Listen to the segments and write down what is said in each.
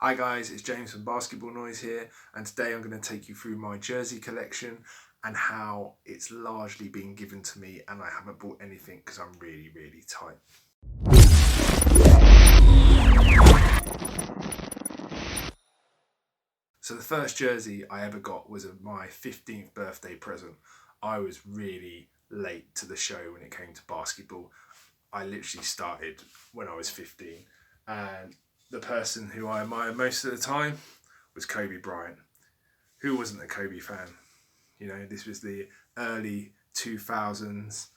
Hi guys, it's James from Basketball Noise here, and today I'm going to take you through my jersey collection and how it's largely been given to me and I haven't bought anything because I'm really tight. So the first jersey I ever got was my 15th birthday present. I was really late to the show when it came to basketball. I literally started when I was 15, and the person who I admired most of the time was Kobe Bryant. Who wasn't a Kobe fan? You know, this was the early 2000s,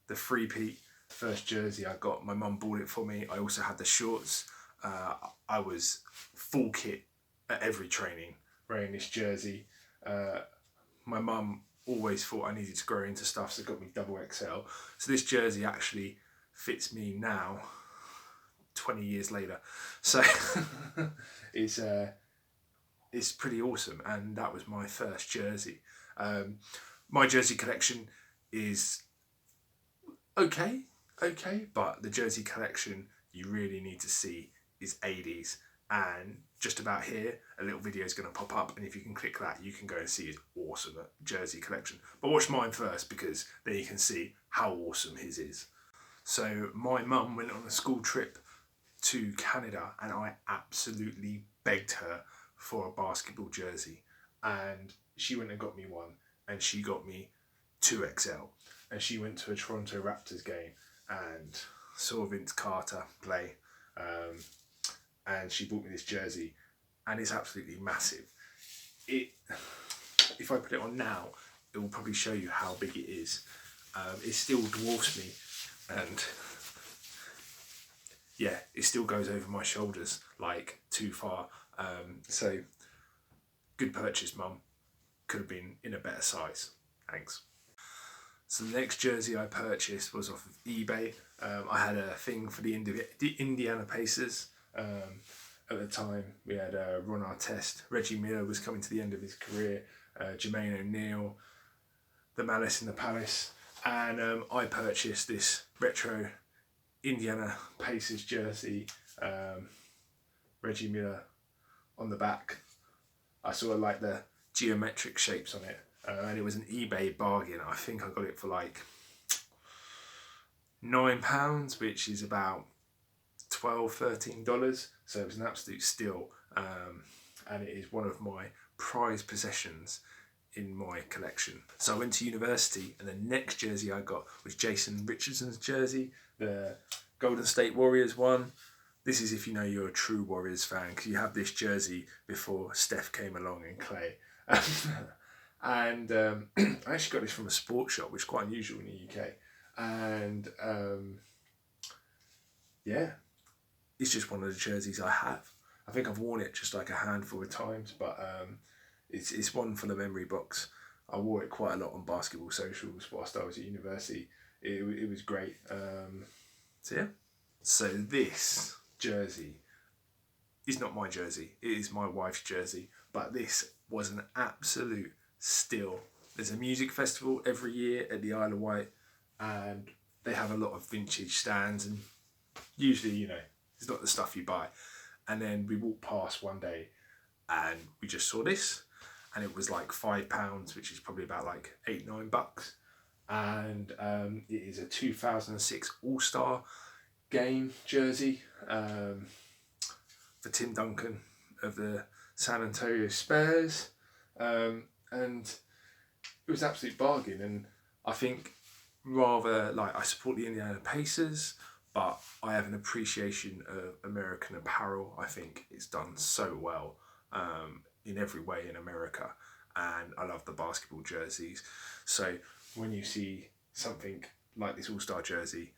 the three-peat. First jersey I got, my mum bought it for me. I also had the shorts. I was full kit at every training wearing this jersey. My mum always thought I needed to grow into stuff, so got me double XL. So this jersey actually fits me now, 20 years later. So it's pretty awesome, and that was my first jersey. My jersey collection is okay, but the jersey collection you really need to see is 80s, and just about here a little video is going to pop up, and if you can click that you can go and see his awesome jersey collection. But watch mine first, because then you can see how awesome his is. So my mum went on a school trip to Canada and I absolutely begged her for a basketball jersey, and she went and got me one, and she got me 2XL, and she went to a Toronto Raptors game and saw Vince Carter play, and she bought me this jersey, and it's absolutely massive. If I put it on now, it will probably show you how big it is. It still dwarfs me, and yeah, it still goes over my shoulders like too far. So good purchase, mum. Could have been in a better size. Thanks. So the next jersey I purchased was off of eBay. I had a thing for the Indiana Pacers. At the time we had Ron Artest, Reggie Miller was coming to the end of his career, Jermaine O'Neal, the Malice in the Palace, and I purchased this retro Indiana Pacers jersey, Reggie Miller on the back. I sort of like the geometric shapes on it, and it was an eBay bargain. I think I got it for like £9, which is about $12–13, so it was an absolute steal, and it is one of my prized possessions in my collection. So I went to university, and the next jersey I got was Jason Richardson's jersey, the Golden State Warriors one. This is if you know you're a true Warriors fan, because you have this jersey before Steph came along and Clay. And I actually got this from a sports shop, which is quite unusual in the UK. And yeah, it's just one of the jerseys I have. I think I've worn it just like a handful of times, but it's one for the memory box. I wore it quite a lot on basketball socials whilst I was at university. It was great. So yeah. So this jersey is not my jersey. It is my wife's jersey, but this was an absolute steal. There's a music festival every year at the Isle of Wight, and they have a lot of vintage stands, and usually, you know, it's not the stuff you buy. And then we walked past one day and we just saw this, and it was like £5, which is probably about like $8–9. And it is a 2006 All-Star game jersey for Tim Duncan of the San Antonio Spurs, and it was an absolute bargain. And I think, rather, like, I support the Indiana Pacers, but I have an appreciation of American apparel. I think it's done so well in every way in America, and I love the basketball jerseys. So when you see something like this All-Star jersey,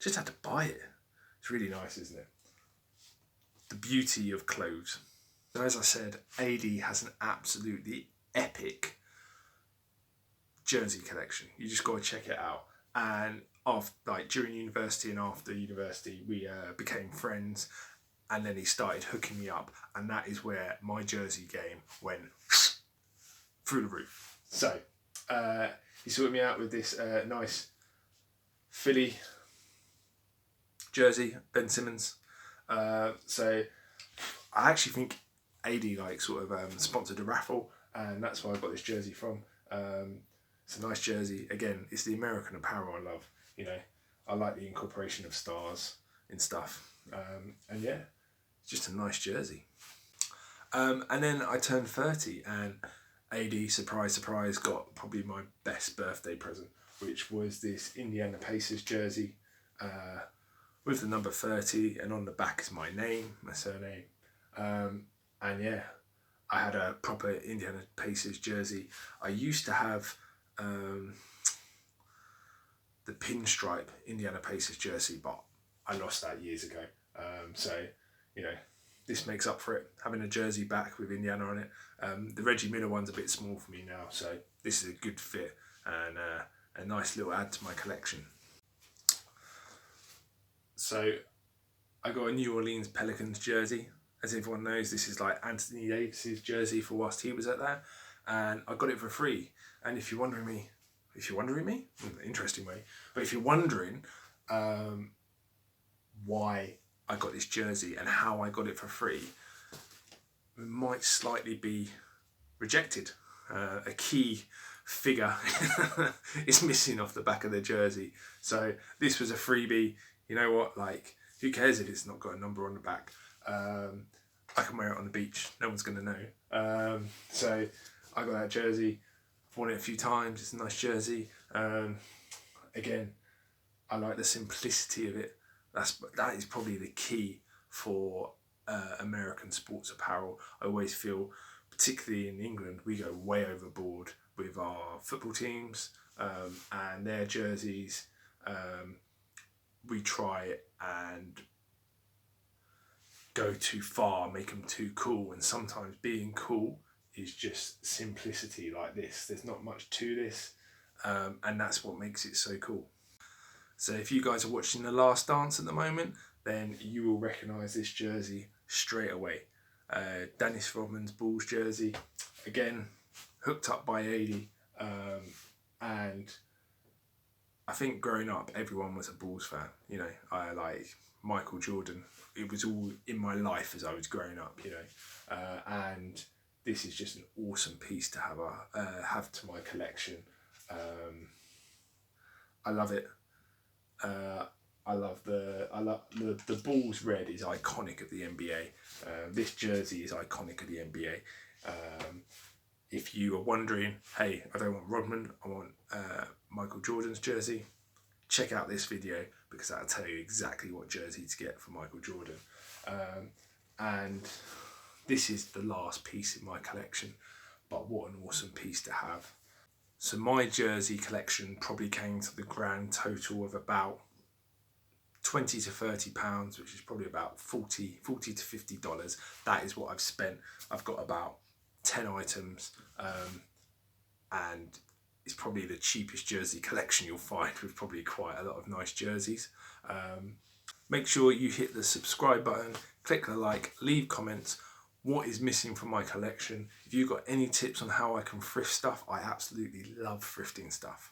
just had to buy it. It's really nice, isn't it? The beauty of clothes. So as I said, AD has an absolutely epic jersey collection. You just got to check it out. And during university and after university, we became friends, and then he started hooking me up, and that is where my jersey game went through the roof. So he sorted me out with this nice Philly jersey, Ben Simmons. So I actually think AD like sort of sponsored a raffle, and that's where I got this jersey from. It's a nice jersey. Again, it's the American apparel I love. You know, I like the incorporation of stars in stuff. And yeah, it's just a nice jersey. And then I turned 30, and AD, surprise, surprise, got probably my best birthday present, which was this Indiana Pacers jersey with the number 30, and on the back is my name, my surname. And yeah, I had a proper Indiana Pacers jersey. I used to have the pinstripe Indiana Pacers jersey, but I lost that years ago. So, you know, this makes up for it, having a jersey back with Indiana on it. The Reggie Miller one's a bit small for me now, so this is a good fit and a nice little add to my collection. So I got a New Orleans Pelicans jersey. As everyone knows, this is like Anthony Davis's jersey for whilst he was at there, and I got it for free. And if you're wondering me, interesting way, but if you're wondering why I got this jersey and how I got it for free, it might slightly be rejected. A key figure is missing off the back of the jersey, so this was a freebie. You know what, like, who cares if it's not got a number on the back? I can wear it on the beach, no one's going to know. So I got that jersey, I've worn it a few times, it's a nice jersey. Again, I like the simplicity of it. That is probably the key for American sports apparel. I always feel, particularly in England, we go way overboard with our football teams and their jerseys. We try and go too far, make them too cool, and sometimes being cool is just simplicity like this. There's not much to this, and that's what makes it so cool. So if you guys are watching The Last Dance at the moment, then you will recognise this jersey straight away. Dennis Rodman's Bulls jersey, again, hooked up by AD, and I think growing up, everyone was a Bulls fan. You know, I like Michael Jordan. It was all in my life as I was growing up, you know, and this is just an awesome piece to have to my collection. I love it. I love the Bulls red is iconic of the NBA. This jersey is iconic of the NBA. If you are wondering, hey, I don't want Rodman, I want Michael Jordan's jersey, check out this video because that'll tell you exactly what jersey to get for Michael Jordan. And this is the last piece in my collection, but what an awesome piece to have. So my jersey collection probably came to the grand total of about £20 to £30, which is probably about $40 to $50. That is what I've spent. I've got about 10 items, and it's probably the cheapest jersey collection you'll find, with probably quite a lot of nice jerseys. Make sure you hit the subscribe button, click the like, leave comments. What is missing from my collection? If you've got any tips on how I can thrift stuff, I absolutely love thrifting stuff.